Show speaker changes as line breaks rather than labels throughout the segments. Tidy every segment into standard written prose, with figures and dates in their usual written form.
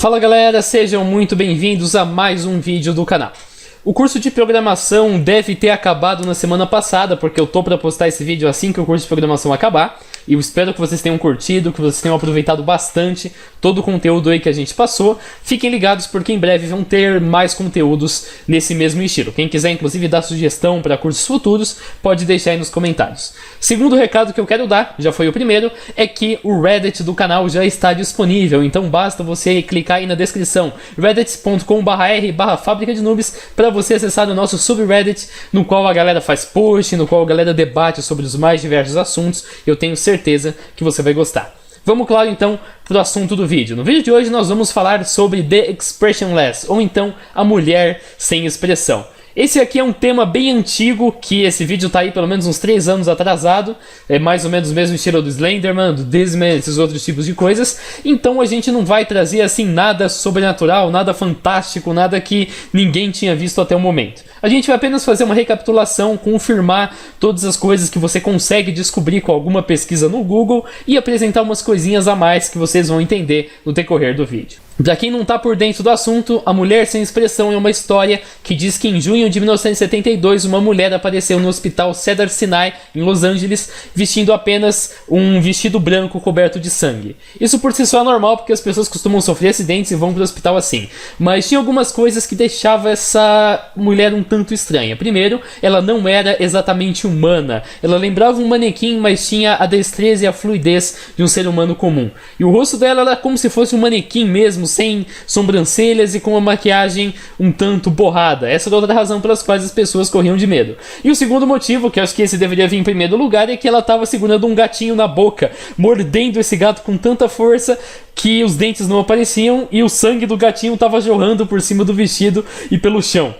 Fala galera, sejam muito bem-vindos a mais um vídeo do canal. O curso de programação deve ter acabado na semana passada, porque eu tô para postar esse vídeo assim que o curso de programação acabar. E eu espero que vocês tenham curtido, que vocês tenham aproveitado bastante todo o conteúdo aí que a gente passou. Fiquem ligados porque em breve vão ter mais conteúdos nesse mesmo estilo. Quem quiser inclusive dar sugestão para cursos futuros, pode deixar aí nos comentários. Segundo recado que eu quero dar, já foi o primeiro, é que o Reddit do canal já está disponível. Então basta você clicar aí na descrição reddit.com/r/fábrica de noobs para você acessar o nosso subreddit, no qual a galera faz post, no qual a galera debate sobre os mais diversos assuntos. Eu tenho certeza que você vai gostar. Vamos, claro, então, para o assunto do vídeo. No vídeo de hoje nós vamos falar sobre The Expressionless, ou então a mulher sem expressão. Esse aqui é um tema bem antigo, que esse vídeo tá aí pelo menos uns 3 anos atrasado. É mais ou menos o mesmo estilo do Slenderman, do Disman, esses outros tipos de coisas. Então a gente não vai trazer assim nada sobrenatural, nada fantástico, nada que ninguém tinha visto até o momento. A gente vai apenas fazer uma recapitulação, confirmar todas as coisas que você consegue descobrir com alguma pesquisa no Google e apresentar umas coisinhas a mais que vocês vão entender no decorrer do vídeo. Para quem não está por dentro do assunto, A Mulher Sem Expressão é uma história que diz que em junho de 1972 uma mulher apareceu no hospital Cedars-Sinai, em Los Angeles, vestindo apenas um vestido branco coberto de sangue. Isso por si só é normal, porque as pessoas costumam sofrer acidentes e vão para o hospital assim. Mas tinha algumas coisas que deixavam essa mulher um tanto estranha. Primeiro, ela não era exatamente humana. Ela lembrava um manequim, mas tinha a destreza e a fluidez de um ser humano comum. E o rosto dela era como se fosse um manequim mesmo, sem sobrancelhas e com uma maquiagem um tanto borrada. Essa era outra razão pelas quais as pessoas corriam de medo. E o segundo motivo, que eu acho que esse deveria vir em primeiro lugar, é que ela estava segurando um gatinho na boca, mordendo esse gato com tanta força que os dentes não apareciam e o sangue do gatinho estava jorrando por cima do vestido e pelo chão.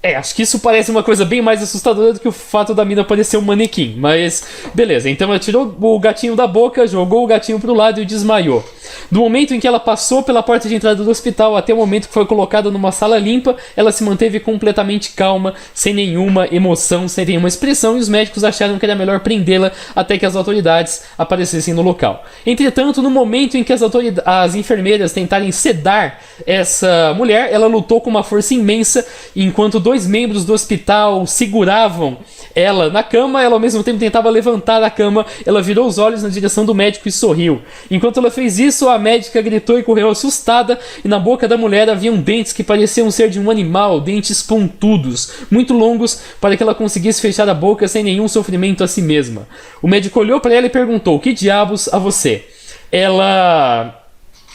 Acho que isso parece uma coisa bem mais assustadora do que o fato da mina parecer um manequim. Mas, beleza. Então ela tirou o gatinho da boca, jogou o gatinho pro lado e desmaiou. Do momento em que ela passou pela porta de entrada do hospital até o momento que foi colocada numa sala limpa, ela se manteve completamente calma, sem nenhuma emoção, sem nenhuma expressão, e os médicos acharam que era melhor prendê-la até que as autoridades aparecessem no local. Entretanto, no momento em que as enfermeiras tentarem sedar essa mulher, ela lutou com uma força imensa, enquanto 2 membros do hospital seguravam ela na cama, ela ao mesmo tempo tentava levantar a cama. Ela virou os olhos na direção do médico e sorriu. Enquanto ela fez isso, a médica gritou e correu assustada, e na boca da mulher haviam dentes que pareciam ser de um animal, dentes pontudos, muito longos, para que ela conseguisse fechar a boca sem nenhum sofrimento a si mesma. O médico olhou para ela e perguntou: "Que diabos a você?" Ela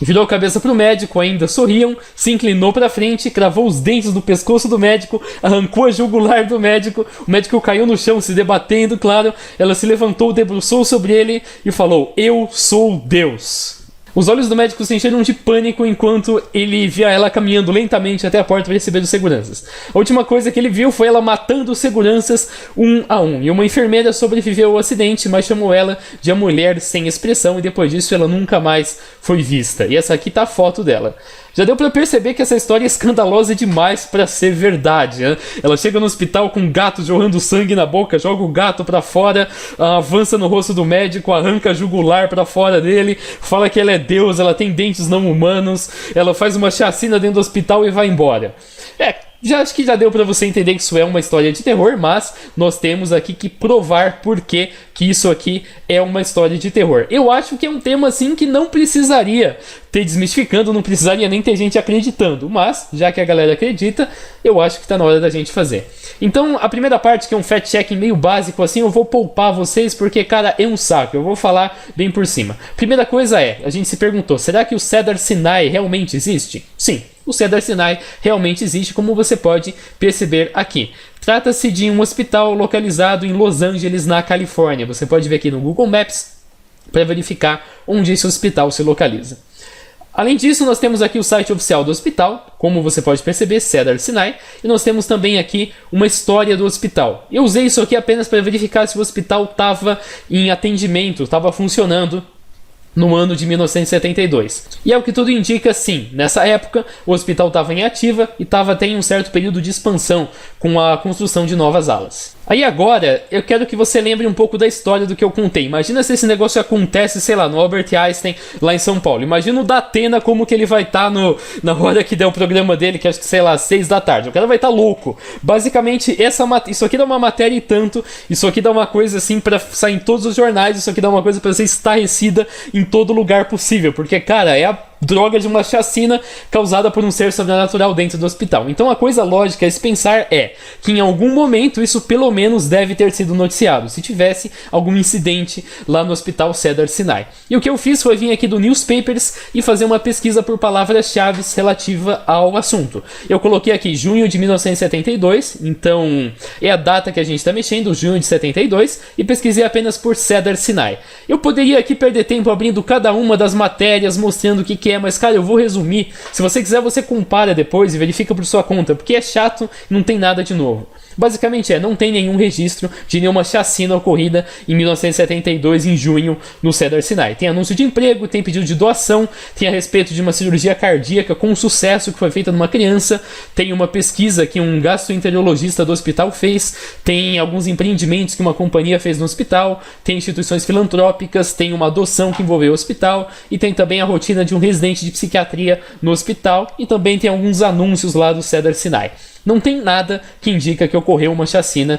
virou a cabeça pro médico, ainda sorriam, se inclinou pra frente, cravou os dentes no pescoço do médico, arrancou a jugular do médico, o médico caiu no chão se debatendo, claro. Ela se levantou, debruçou sobre ele e falou: "Eu sou Deus." Os olhos do médico se encheram de pânico enquanto ele via ela caminhando lentamente até a porta para receber os seguranças. A última coisa que ele viu foi ela matando os seguranças um a um. E uma enfermeira sobreviveu ao acidente, mas chamou ela de A Mulher Sem Expressão, e depois disso ela nunca mais foi vista. E essa aqui tá a foto dela. Já deu pra perceber que essa história é escandalosa demais pra ser verdade, né? Ela chega no hospital com um gato jorrando sangue na boca, joga o gato pra fora, avança no rosto do médico, arranca a jugular pra fora dele, fala que ela é Deus, ela tem dentes não humanos, ela faz uma chacina dentro do hospital e vai embora. Já acho que já deu pra você entender que isso é uma história de terror, mas nós temos aqui que provar por que isso aqui é uma história de terror. Eu acho que é um tema assim que não precisaria ter desmistificando, não precisaria nem ter gente acreditando, mas já que a galera acredita, eu acho que tá na hora da gente fazer. Então a primeira parte, que é um fact-checking meio básico assim, eu vou poupar vocês porque, cara, é um saco, eu vou falar bem por cima. Primeira coisa a gente se perguntou: será que o Cedars-Sinai realmente existe? Sim. O Cedars-Sinai realmente existe, como você pode perceber aqui. Trata-se de um hospital localizado em Los Angeles, na Califórnia. Você pode ver aqui no Google Maps para verificar onde esse hospital se localiza. Além disso, nós temos aqui o site oficial do hospital, como você pode perceber, Cedars-Sinai, e nós temos também aqui uma história do hospital. Eu usei isso aqui apenas para verificar se o hospital estava em atendimento, estava funcionando no ano de 1972. E é o que tudo indica, sim. Nessa época, o hospital estava em ativa e estava até em um certo período de expansão, com a construção de novas alas. Aí agora, eu quero que você lembre um pouco da história do que eu contei. Imagina se esse negócio acontece, sei lá, no Albert Einstein, lá em São Paulo. Imagina o Datena como que ele vai estar na hora que der o programa dele, que acho que, sei lá, 6 da tarde. O cara vai estar louco. Basicamente, isso aqui dá uma matéria e tanto. Isso aqui dá uma coisa assim pra sair em todos os jornais. Isso aqui dá uma coisa pra ser estarrecida em todo lugar possível. Porque, cara, é a droga de uma chacina causada por um ser sobrenatural dentro do hospital. Então a coisa lógica a se pensar é que em algum momento isso pelo menos deve ter sido noticiado, se tivesse algum incidente lá no hospital Cedars-Sinai. E o que eu fiz foi vir aqui do Newspapers e fazer uma pesquisa por palavras-chave relativa ao assunto. Eu coloquei aqui junho de 1972, então é a data que a gente está mexendo, junho de 72, e pesquisei apenas por Cedars-Sinai. Eu poderia aqui perder tempo abrindo cada uma das matérias, mostrando o que é, mas cara, eu vou resumir. Se você quiser, você compara depois e verifica por sua conta, porque é chato e não tem nada de novo. Basicamente não tem nenhum registro de nenhuma chacina ocorrida em 1972, em junho, no Cedars-Sinai. Tem anúncio de emprego, tem pedido de doação, tem a respeito de uma cirurgia cardíaca com sucesso que foi feita numa criança, tem uma pesquisa que um gastroenterologista do hospital fez, tem alguns empreendimentos que uma companhia fez no hospital, tem instituições filantrópicas, tem uma adoção que envolveu o hospital, e tem também a rotina de um residente de psiquiatria no hospital, e também tem alguns anúncios lá do Cedars-Sinai. Não tem nada que indica que ocorreu uma chacina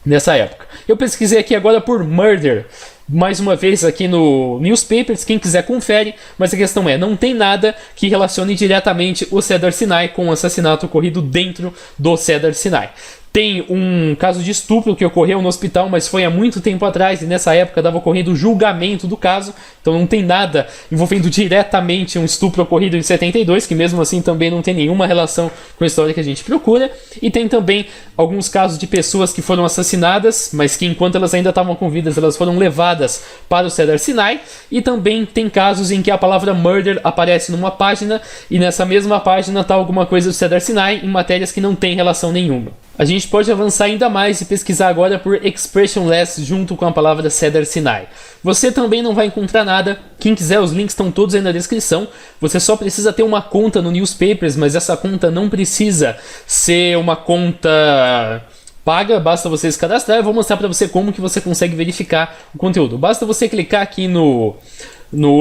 nessa época. Eu pesquisei aqui agora por murder, mais uma vez aqui no Newspapers, quem quiser confere, mas a questão não tem nada que relacione diretamente o Cedars-Sinai com o assassinato ocorrido dentro do Cedars-Sinai. Tem um caso de estupro que ocorreu no hospital, mas foi há muito tempo atrás, e nessa época estava ocorrendo o julgamento do caso, então não tem nada envolvendo diretamente um estupro ocorrido em 72, que mesmo assim também não tem nenhuma relação com a história que a gente procura. E tem também alguns casos de pessoas que foram assassinadas, mas que enquanto elas ainda estavam com vidas, elas foram levadas para o Cedars-Sinai. E também tem casos em que a palavra murder aparece numa página, e nessa mesma página está alguma coisa do Cedars-Sinai em matérias que não tem relação nenhuma. A gente pode avançar ainda mais e pesquisar agora por expressionless junto com a palavra Cedars-Sinai. Você também não vai encontrar nada. Quem quiser, os links estão todos aí na descrição. Você só precisa ter uma conta no Newspapers, mas essa conta não precisa ser uma conta paga, basta você se cadastrar. Eu vou mostrar para você como que você consegue verificar o conteúdo. Basta você clicar aqui no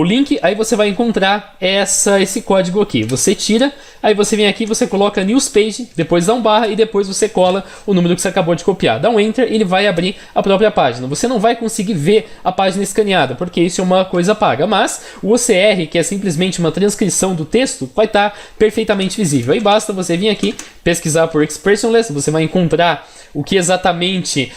link, aí você vai encontrar esse código aqui. Você tira, aí você vem aqui, você coloca newspage, depois dá um barra e depois você cola o número que você acabou de copiar. Dá um enter e ele vai abrir a própria página. Você não vai conseguir ver a página escaneada, porque isso é uma coisa paga, mas o OCR, que é simplesmente uma transcrição do texto, vai estar perfeitamente visível. Aí basta você vir aqui, pesquisar por expressionless, você vai encontrar o que exatamente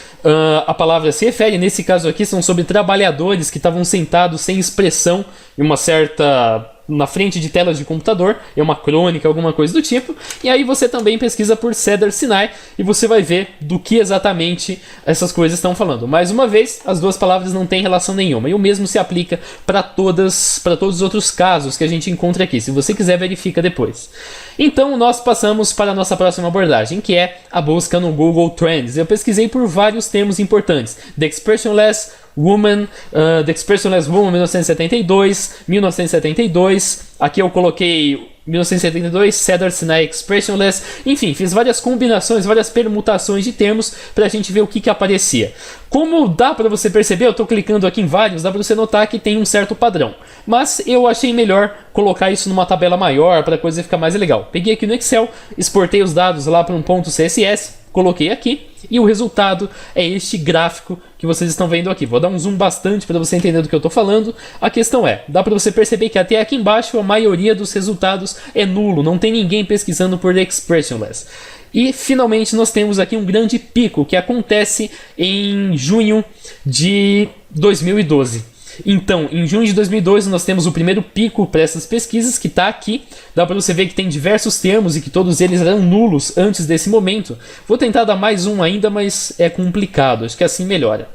a palavra se refere. Nesse caso aqui são sobre trabalhadores que estavam sentados sem expressão em uma certa na frente de telas de computador, é uma crônica, alguma coisa do tipo. E aí você também pesquisa por Cedars-Sinai e você vai ver do que exatamente essas coisas estão falando. Mais uma vez, as duas palavras não têm relação nenhuma, e o mesmo se aplica para todos os outros casos que a gente encontra aqui. Se você quiser, verifica depois. Então nós passamos para a nossa próxima abordagem, que é a busca no Google Trends. Eu pesquisei por vários termos importantes: The Expressionless Woman, The Expressionless Woman 1972, aqui eu coloquei 1972, Cedars-Sinai Expressionless, enfim, fiz várias combinações, várias permutações de termos pra gente ver o que aparecia. Como dá pra você perceber, eu tô clicando aqui em vários, dá pra você notar que tem um certo padrão, mas eu achei melhor colocar isso numa tabela maior para a coisa ficar mais legal. Peguei aqui no Excel, exportei os dados lá para um ponto CSS, coloquei aqui e o resultado é este gráfico que vocês estão vendo aqui. Vou dar um zoom bastante para você entender do que eu estou falando. A questão dá para você perceber que até aqui embaixo a maioria dos resultados é nulo, não tem ninguém pesquisando por expressionless. E finalmente nós temos aqui um grande pico que acontece em junho de 2012. Então, em junho de 2012 nós temos o primeiro pico para essas pesquisas, que está aqui. Dá para você ver que tem diversos termos e que todos eles eram nulos antes desse momento. Vou tentar dar mais um ainda, mas é complicado, acho que assim melhora.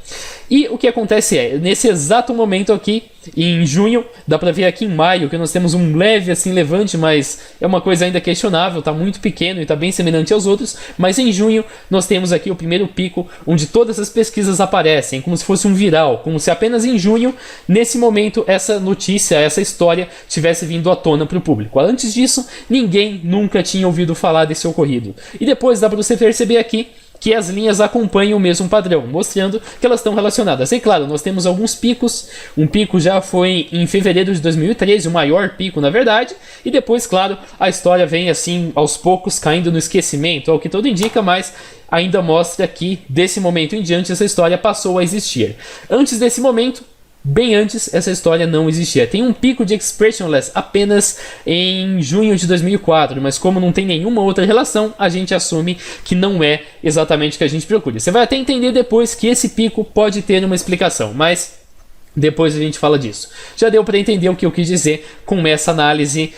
E o que acontece nesse exato momento aqui, em junho, dá para ver aqui em maio que nós temos um leve assim levante, mas é uma coisa ainda questionável, está muito pequeno e está bem semelhante aos outros. Mas em junho nós temos aqui o primeiro pico, onde todas as pesquisas aparecem, como se fosse um viral, como se apenas em junho, nesse momento, essa notícia, essa história tivesse vindo à tona para o público. Antes disso, ninguém nunca tinha ouvido falar desse ocorrido. E depois dá para você perceber aqui que as linhas acompanham o mesmo padrão, mostrando que elas estão relacionadas. E claro, nós temos alguns picos. Um pico já foi em fevereiro de 2013, o maior pico na verdade, e depois, claro, a história vem assim aos poucos caindo no esquecimento, ao que tudo indica, mas ainda mostra que desse momento em diante essa história passou a existir. Antes desse momento, bem antes, essa história não existia. Tem um pico de Expressionless apenas em junho de 2004, mas como não tem nenhuma outra relação, a gente assume que não é exatamente o que a gente procura. Você vai até entender depois que esse pico pode ter uma explicação, mas depois a gente fala disso. Já deu para entender o que eu quis dizer com essa análise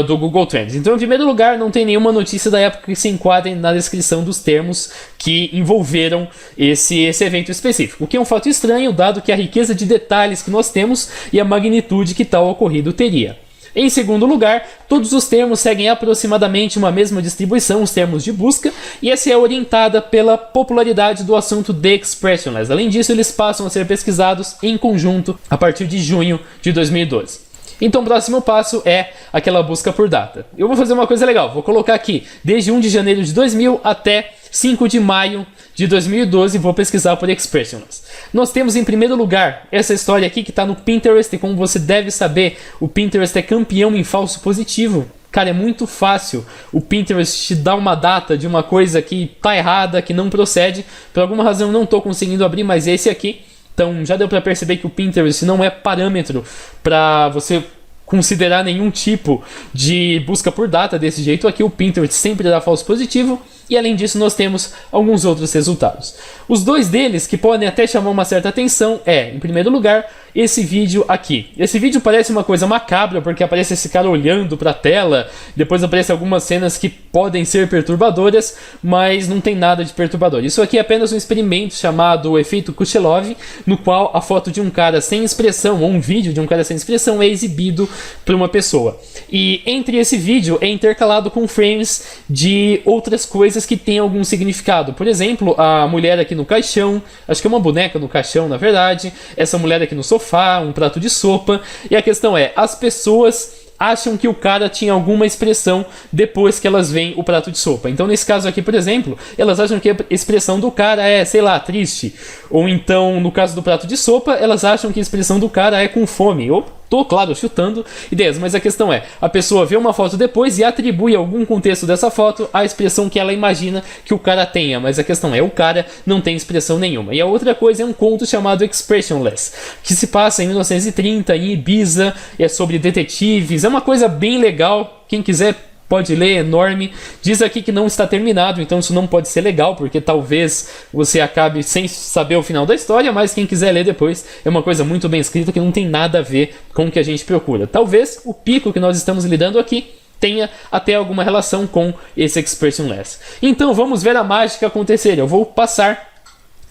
do Google Trends. Então, em primeiro lugar, não tem nenhuma notícia da época que se enquadre na descrição dos termos que envolveram esse evento específico, o que é um fato estranho, dado que a riqueza de detalhes que nós temos e a magnitude que tal ocorrido teria. Em segundo lugar, todos os termos seguem aproximadamente uma mesma distribuição, os termos de busca, e essa é orientada pela popularidade do assunto The Expressionless. Além disso, eles passam a ser pesquisados em conjunto a partir de junho de 2012. Então o próximo passo é aquela busca por data. Eu vou fazer uma coisa legal, vou colocar aqui desde 1 de janeiro de 2000 até 5 de maio de 2012, vou pesquisar por Expressionless. Nós temos em primeiro lugar essa história aqui que está no Pinterest, e como você deve saber, o Pinterest é campeão em falso positivo. Cara, é muito fácil o Pinterest te dar uma data de uma coisa que tá errada, que não procede. Por alguma razão eu não estou conseguindo abrir, mas é esse aqui. Então já deu para perceber que o Pinterest não é parâmetro para você considerar nenhum tipo de busca por data desse jeito aqui. O Pinterest sempre dá falso positivo. E além disso nós temos alguns outros resultados. Os dois deles que podem até chamar uma certa atenção é, em primeiro lugar, esse vídeo aqui. Esse vídeo parece uma coisa macabra porque aparece esse cara olhando para a tela, depois aparecem algumas cenas que podem ser perturbadoras, mas não tem nada de perturbador. Isso aqui é apenas um experimento chamado efeito Kuchelov, no qual a foto de um cara sem expressão, ou um vídeo de um cara sem expressão, é exibido por uma pessoa. E entre esse vídeo é intercalado com frames de outras coisas que têm algum significado. Por exemplo, a mulher aqui no caixão, acho que é uma boneca no caixão na verdade, essa mulher aqui no sofá, um prato de sopa, e a questão é, as pessoas acham que o cara tinha alguma expressão depois que elas veem o prato de sopa. Então nesse caso aqui, por exemplo, elas acham que a expressão do cara é, sei lá, triste. Ou então, no caso do prato de sopa, elas acham que a expressão do cara é com fome. Ou tô, claro, chutando ideias, mas a questão é, a pessoa vê uma foto depois e atribui algum contexto dessa foto à expressão que ela imagina que o cara tenha, mas a questão é, o cara não tem expressão nenhuma. E a outra coisa é um conto chamado Expressionless, que se passa em 1930 em Ibiza, é sobre detetives, é uma coisa bem legal, quem quiser pode ler, é enorme. Diz aqui que não está terminado, então isso não pode ser legal, porque talvez você acabe sem saber o final da história, mas quem quiser ler depois, é uma coisa muito bem escrita que não tem nada a ver com o que a gente procura. Talvez o pico que nós estamos lidando aqui tenha até alguma relação com esse Expressionless. Então vamos ver a mágica acontecer. Eu vou passar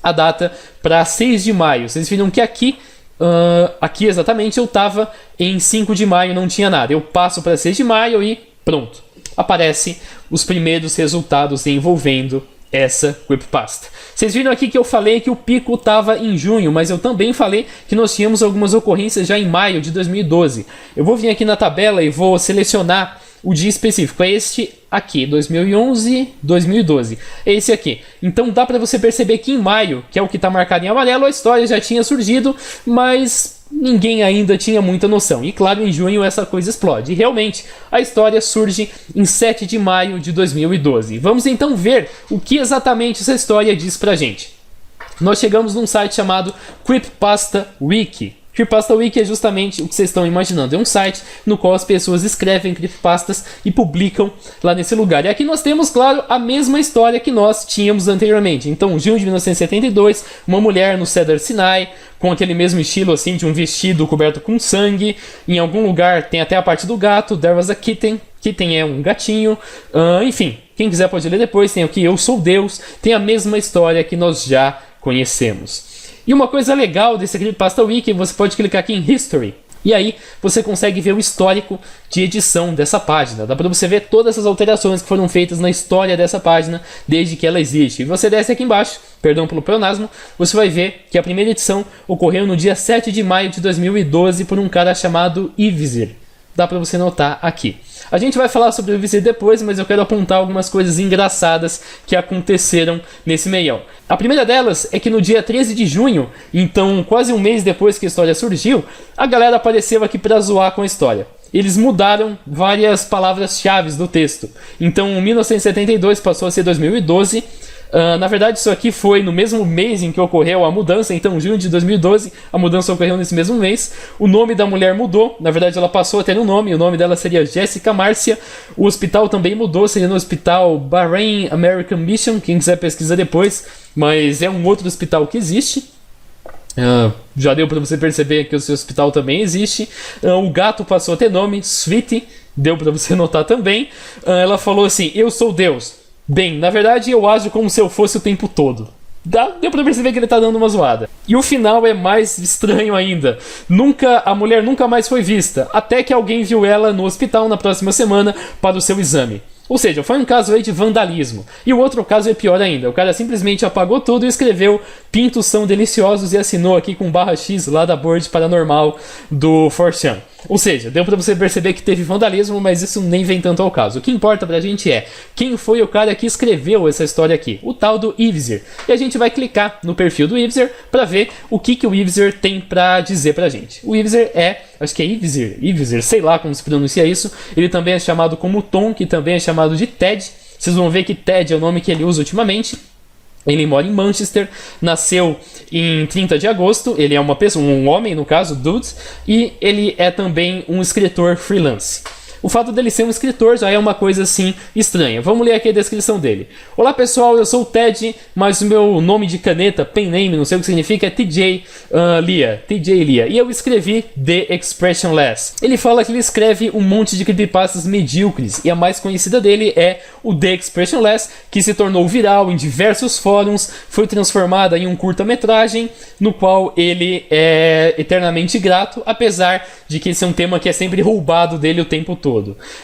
a data para 6 de maio. Vocês viram que aqui exatamente eu estava em 5 de maio, não tinha nada. Eu passo para 6 de maio e pronto. Aparecem os primeiros resultados envolvendo essa creepypasta. Vocês viram aqui que eu falei que o pico estava em junho, mas eu também falei que nós tínhamos algumas ocorrências já em maio de 2012. Eu vou vir aqui na tabela e vou selecionar o dia específico. É este aqui, 2011, 2012. É esse aqui. Então dá para você perceber que em maio, que é o que está marcado em amarelo, a história já tinha surgido, mas ninguém ainda tinha muita noção. E claro, em junho essa coisa explode. E realmente, a história surge em 7 de maio de 2012. Vamos então ver o que exatamente essa história diz pra gente. Nós chegamos num site chamado Creepypasta Wiki. Creepypasta Wiki é justamente o que vocês estão imaginando. É um site no qual as pessoas escrevem creepypastas e publicam lá nesse lugar. E aqui nós temos, claro, a mesma história que nós tínhamos anteriormente. Então, junho de 1972, uma mulher no Cedar Sinai, com aquele mesmo estilo assim de um vestido coberto com sangue. Em algum lugar tem até a parte do gato. There was a kitten. Kitten é um gatinho. Enfim, quem quiser pode ler depois. Tem aqui Eu Sou Deus. Tem a mesma história que nós já conhecemos. E uma coisa legal desse Creepypasta Wiki, você pode clicar aqui em History. E aí você consegue ver o histórico de edição dessa página. Dá para você ver todas essas alterações que foram feitas na história dessa página desde que ela existe. E você desce aqui embaixo, perdão pelo pleonasmo, você vai ver que a primeira edição ocorreu no dia 7 de maio de 2012 por um cara chamado Ivzir. Dá para você notar aqui. A gente vai falar sobre o Wizard depois, mas eu quero apontar algumas coisas engraçadas que aconteceram nesse meião. A primeira delas é que no dia 13 de junho, então quase um mês depois que a história surgiu, a galera apareceu aqui pra zoar com a história. Eles mudaram várias palavras-chave do texto. Então 1972 passou a ser 2012. Na verdade, isso aqui foi no mesmo mês em que ocorreu a mudança, então junho de 2012, a mudança ocorreu nesse mesmo mês. O nome da mulher mudou, na verdade ela passou a ter um nome, o nome dela seria Jessica Márcia. O hospital também mudou, seria no Hospital Bahrain American Mission, quem quiser pesquisa depois, mas é um outro hospital que existe. Já deu para você perceber que o seu hospital também existe. O gato passou a ter nome, Sweetie, deu para você notar também. Ela falou assim, eu sou Deus. Bem, na verdade eu ajo como se eu fosse o tempo todo. Deu pra perceber que ele tá dando uma zoada. E o final é mais estranho ainda. A mulher nunca mais foi vista, até que alguém viu ela no hospital na próxima semana para o seu exame. Ou seja, foi um caso aí de vandalismo. E o outro caso é pior ainda. O cara simplesmente apagou tudo e escreveu pintos são deliciosos e assinou aqui com /X lá da board paranormal do 4chan. Ou seja, deu pra você perceber que teve vandalismo, mas isso nem vem tanto ao caso. O que importa pra gente é quem foi o cara que escreveu essa história aqui, o tal do Ivzer. E a gente vai clicar no perfil do Ivzer pra ver o que o Ivzer tem pra dizer pra gente. O Ivzer acho que é Ivzer, sei lá como se pronuncia isso. Ele também é chamado como Tom, que também é chamado de Ted. Vocês vão ver que Ted é o nome que ele usa ultimamente. Ele mora em Manchester, nasceu em 30 de agosto, ele é uma pessoa, um homem no caso, dude, e ele é também um escritor freelance. O fato dele ser um escritor já é uma coisa assim estranha. Vamos ler aqui a descrição dele. Olá pessoal, eu sou o Ted, mas o meu nome de caneta, pen name, não sei o que significa, é TJ Lia. E eu escrevi The Expressionless. Ele fala que ele escreve um monte de creepypastas medíocres, e a mais conhecida dele é o The Expressionless, que se tornou viral em diversos fóruns, foi transformada em um curta-metragem, no qual ele é eternamente grato, apesar de que esse é um tema que é sempre roubado dele o tempo todo.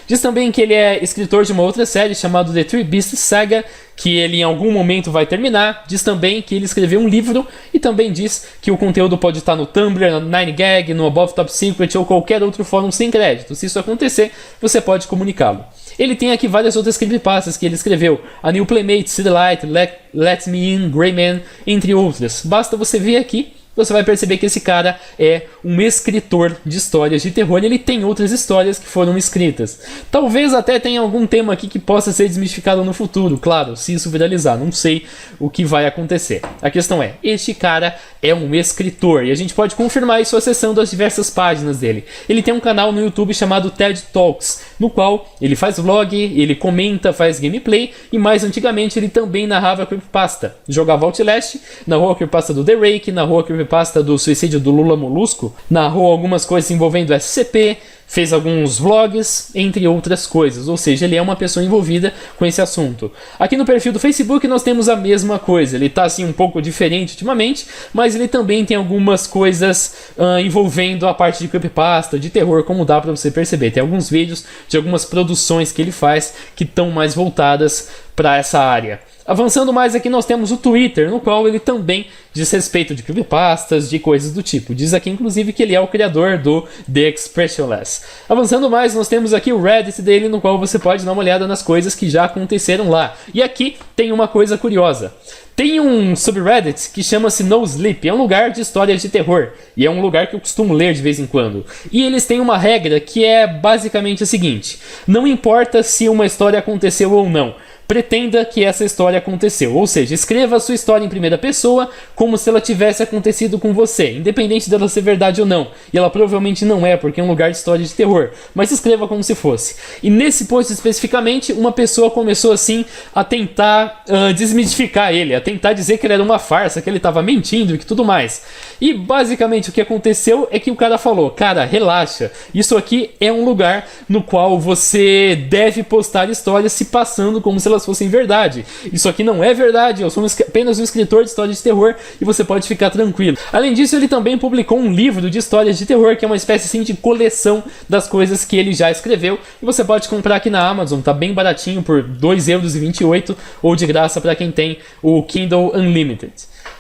Diz também que ele é escritor de uma outra série chamada The Three Beasts Saga, que ele em algum momento vai terminar. Diz também que ele escreveu um livro e também diz que o conteúdo pode estar no Tumblr, no 9gag, no Above Top Secret ou qualquer outro fórum sem crédito. Se isso acontecer, você pode comunicá-lo. Ele tem aqui várias outras creepypastas que ele escreveu: A New Playmate, City Light, Let Me In, Greyman, entre outras. Basta você ver aqui, você vai perceber que esse cara é um escritor de histórias de terror e ele tem outras histórias que foram escritas. Talvez até tenha algum tema aqui que possa ser desmistificado no futuro, claro, se isso viralizar, não sei o que vai acontecer. A questão é, este cara é um escritor e a gente pode confirmar isso acessando as diversas páginas dele. Ele tem um canal no YouTube chamado TED Talks, no qual ele faz vlog, ele comenta, faz gameplay e mais antigamente ele também narrava creepypasta. Jogava Outlast, narrou a creepypasta do The Rake, narrou a creepypasta do suicídio do Lula Molusco, narrou algumas coisas envolvendo SCP, fez alguns vlogs, entre outras coisas. Ou seja, ele é uma pessoa envolvida com esse assunto. Aqui no perfil do Facebook nós temos a mesma coisa. Ele está assim um pouco diferente ultimamente, mas ele também tem algumas coisas envolvendo a parte de creepypasta, de terror, como dá para você perceber. Tem alguns vídeos de algumas produções que ele faz que estão mais voltadas para essa área. Avançando mais aqui, nós temos o Twitter, no qual ele também diz respeito de creepypastas, de coisas do tipo. Diz aqui, inclusive, que ele é o criador do The Expressionless. Avançando mais, nós temos aqui o Reddit dele, no qual você pode dar uma olhada nas coisas que já aconteceram lá. E aqui tem uma coisa curiosa. Tem um subreddit que chama-se No Sleep, é um lugar de histórias de terror, e é um lugar que eu costumo ler de vez em quando. E eles têm uma regra que é basicamente a seguinte: não importa se uma história aconteceu ou não, pretenda que essa história aconteceu. Ou seja, escreva a sua história em primeira pessoa como se ela tivesse acontecido com você, independente dela ser verdade ou não. E ela provavelmente não é, porque é um lugar de história de terror, mas escreva como se fosse. E nesse post especificamente, uma pessoa começou assim a tentar desmistificar ele, a tentar dizer que ele era uma farsa, que ele estava mentindo e que tudo mais. E basicamente o que aconteceu é que o cara falou: cara, relaxa, isso aqui é um lugar no qual você deve postar histórias se passando como se elas fossem verdade. Isso aqui não é verdade, eu sou apenas um escritor de histórias de terror e você pode ficar tranquilo. Além disso, ele também publicou um livro de histórias de terror, que é uma espécie assim de coleção das coisas que ele já escreveu, e você pode comprar aqui na Amazon, tá bem baratinho, por 2,28 € ou de graça para quem tem o Kindle Unlimited.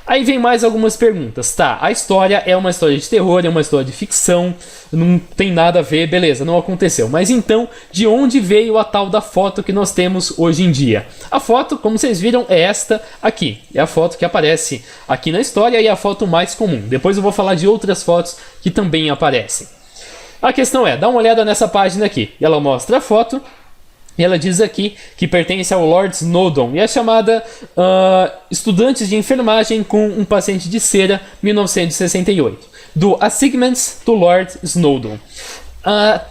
Aí vem mais algumas perguntas. Tá, a história é uma história de terror, é uma história de ficção, não tem nada a ver, beleza, não aconteceu. Mas então, de onde veio a tal da foto que nós temos hoje em dia? A foto, como vocês viram, é esta aqui. É a foto que aparece aqui na história e é a foto mais comum. Depois eu vou falar de outras fotos que também aparecem. A questão é, dá uma olhada nessa página aqui. Ela mostra a foto. E ela diz aqui que pertence ao Lord Snowdon e é chamada Estudantes de Enfermagem com um Paciente de Cera, 1968, do Assignments to Lord Snowdon.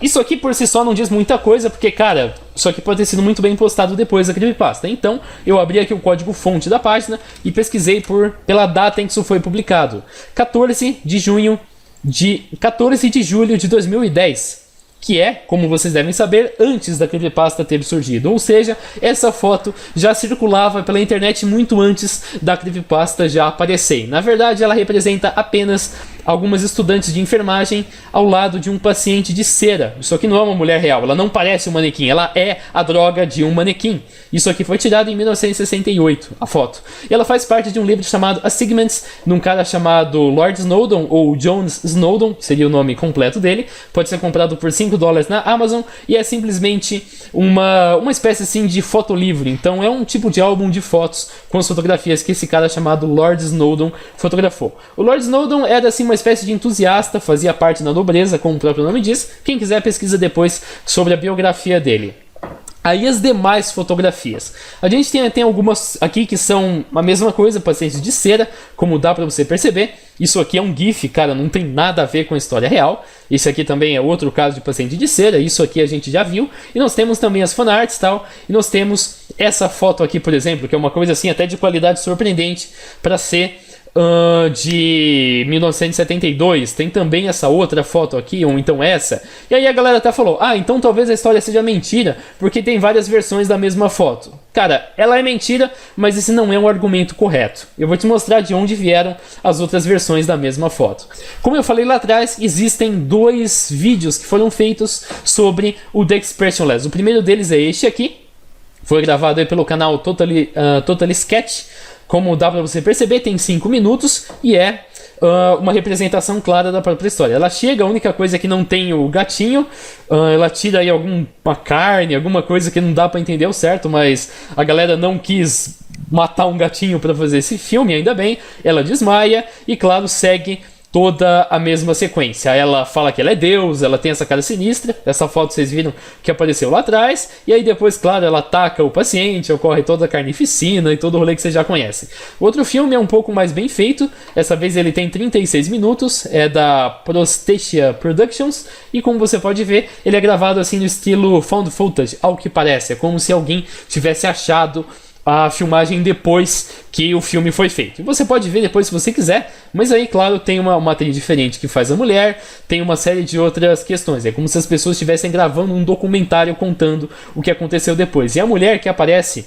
Isso aqui por si só não diz muita coisa, porque, cara, isso aqui pode ter sido muito bem postado depois da creepypasta. Então, eu abri aqui o código-fonte da página e pesquisei pela data em que isso foi publicado. 14 de julho de 2010. Que é, como vocês devem saber, antes da creepypasta ter surgido. Ou seja, essa foto já circulava pela internet muito antes da creepypasta já aparecer. Na verdade, ela representa apenas algumas estudantes de enfermagem ao lado de um paciente de cera. Isso aqui não é uma mulher real, ela não parece um manequim, ela é a droga de um manequim. Isso aqui foi tirado em 1968, a foto. E ela faz parte de um livro chamado Assignments, de um cara chamado Lord Snowdon, ou Jones Snowdon, seria o nome completo dele. Pode ser comprado por $5 na Amazon e é simplesmente uma espécie assim de fotolivro. Então é um tipo de álbum de fotos com as fotografias que esse cara chamado Lord Snowdon fotografou. O Lord Snowdon era assim uma espécie de entusiasta, fazia parte da nobreza, como o próprio nome diz. Quem quiser pesquisa depois sobre a biografia dele. Aí as demais fotografias. A gente tem algumas aqui que são a mesma coisa, pacientes de cera, como dá pra você perceber. Isso aqui é um GIF, cara, não tem nada a ver com a história real. Esse aqui também é outro caso de paciente de cera, isso aqui a gente já viu. E nós temos também as fanarts e tal. E nós temos essa foto aqui, por exemplo, que é uma coisa assim até de qualidade surpreendente para ser de 1972. Tem também essa outra foto aqui, ou então essa. E aí a galera até falou, então talvez a história seja mentira, porque tem várias versões da mesma foto. Cara, ela é mentira, mas esse não é um argumento correto. Eu vou te mostrar de onde vieram as outras versões da mesma foto. Como eu falei lá atrás, existem 2 vídeos que foram feitos sobre o The Expressionless. O primeiro deles é este aqui, foi gravado aí pelo canal Totally Sketch. Como dá pra você perceber, tem 5 minutos e é uma representação clara da própria história. Ela chega, a única coisa é que não tem o gatinho, ela tira aí alguma carne, alguma coisa que não dá pra entender o certo, mas a galera não quis matar um gatinho pra fazer esse filme, ainda bem. Ela desmaia e, claro, segue toda a mesma sequência. Ela fala que ela é Deus, ela tem essa cara sinistra, essa foto vocês viram que apareceu lá atrás, e aí depois, claro, ela ataca o paciente, ocorre toda a carnificina e todo o rolê que vocês já conhecem. O outro filme é um pouco mais bem feito, dessa vez ele tem 36 minutos, é da Prostatia Productions, e como você pode ver, ele é gravado assim no estilo found footage, ao que parece, é como se alguém tivesse achado a filmagem depois que o filme foi feito. E você pode ver depois se você quiser, mas aí, claro, tem uma atriz diferente que faz a mulher, tem uma série de outras questões. É como se as pessoas estivessem gravando um documentário contando o que aconteceu depois. E a mulher que aparece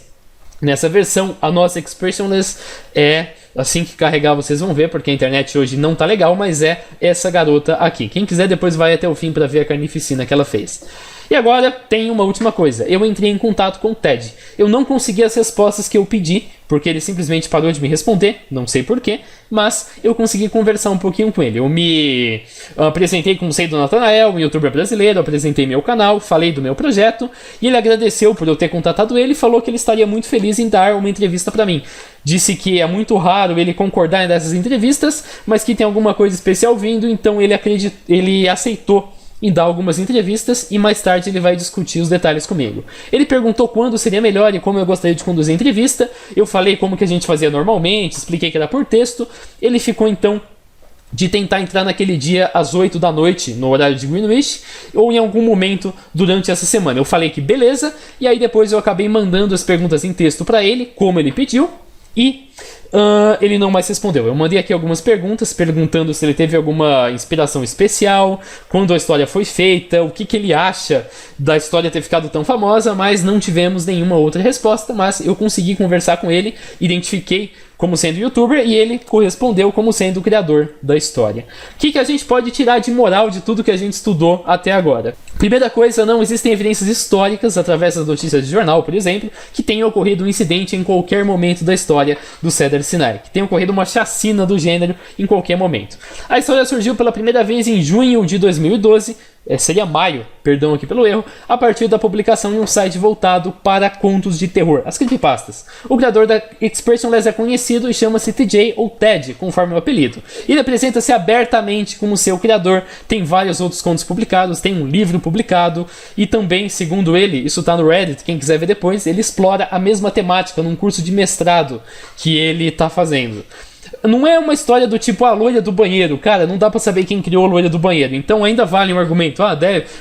nessa versão, a nossa Expressionless, é assim que carregar vocês vão ver, porque a internet hoje não tá legal, mas é essa garota aqui. Quem quiser depois vai até o fim para ver a carnificina que ela fez. E agora tem uma última coisa. Eu entrei em contato com o Ted. Eu não consegui as respostas que eu pedi, porque ele simplesmente parou de me responder, não sei porquê, mas eu consegui conversar um pouquinho com ele. Eu me apresentei como sei do Natanael, um youtuber brasileiro, apresentei meu canal, falei do meu projeto, e ele agradeceu por eu ter contatado ele e falou que ele estaria muito feliz em dar uma entrevista para mim. Disse que é muito raro ele concordar em dessas entrevistas, mas que tem alguma coisa especial vindo, então ele aceitou em dar algumas entrevistas e mais tarde ele vai discutir os detalhes comigo. Ele perguntou quando seria melhor e como eu gostaria de conduzir a entrevista. Eu falei como que a gente fazia normalmente, expliquei que era por texto. Ele ficou então de tentar entrar naquele dia às 8 da noite, no horário de Greenwich, ou em algum momento durante essa semana. Eu falei que beleza, e aí depois eu acabei mandando as perguntas em texto para ele, como ele pediu, e ele não mais respondeu. Eu mandei aqui algumas perguntas, perguntando se ele teve alguma inspiração especial, quando a história foi feita, o que ele acha da história ter ficado tão famosa, mas não tivemos nenhuma outra resposta. Mas eu consegui conversar com ele, identifiquei como sendo youtuber e ele correspondeu como sendo o criador da história. O que a gente pode tirar de moral de tudo que a gente estudou até agora? Primeira coisa, não existem evidências históricas, através das notícias de jornal, por exemplo, que tenha ocorrido um incidente em qualquer momento da história do Cedar Sinai, que tenha ocorrido uma chacina do gênero em qualquer momento. A história surgiu pela primeira vez em junho de 2012, seria maio, perdão aqui pelo erro, a partir da publicação em um site voltado para contos de terror, as creepypastas. O criador da Expressionless é conhecido e chama-se TJ ou Ted, conforme o apelido. Ele apresenta-se abertamente como seu criador, tem vários outros contos publicados, tem um livro publicado e também, segundo ele, isso está no Reddit, quem quiser ver depois, ele explora a mesma temática num curso de mestrado que ele está fazendo. Não é uma história do tipo a loira do banheiro, cara, não dá pra saber quem criou a loira do banheiro, então ainda vale um argumento,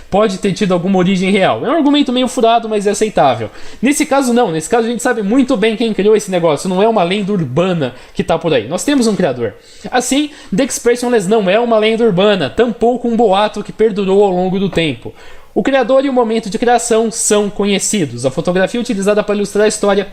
pode ter tido alguma origem real. É um argumento meio furado, mas é aceitável. Nesse caso não, nesse caso a gente sabe muito bem quem criou esse negócio, não é uma lenda urbana que tá por aí, nós temos um criador. Assim, The Expressionless não é uma lenda urbana, tampouco um boato que perdurou ao longo do tempo. O criador e o momento de criação são conhecidos, a fotografia utilizada para ilustrar a história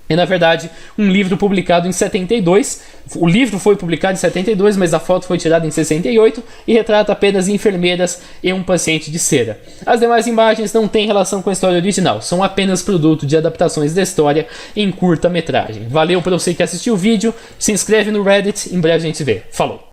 é, na verdade, um livro publicado em 72. O livro foi publicado em 72, mas a foto foi tirada em 68 e retrata apenas enfermeiras e um paciente de cera. As demais imagens não têm relação com a história original, são apenas produto de adaptações da história em curta-metragem. Valeu para você que assistiu o vídeo, se inscreve no Reddit, em breve a gente se vê. Falou!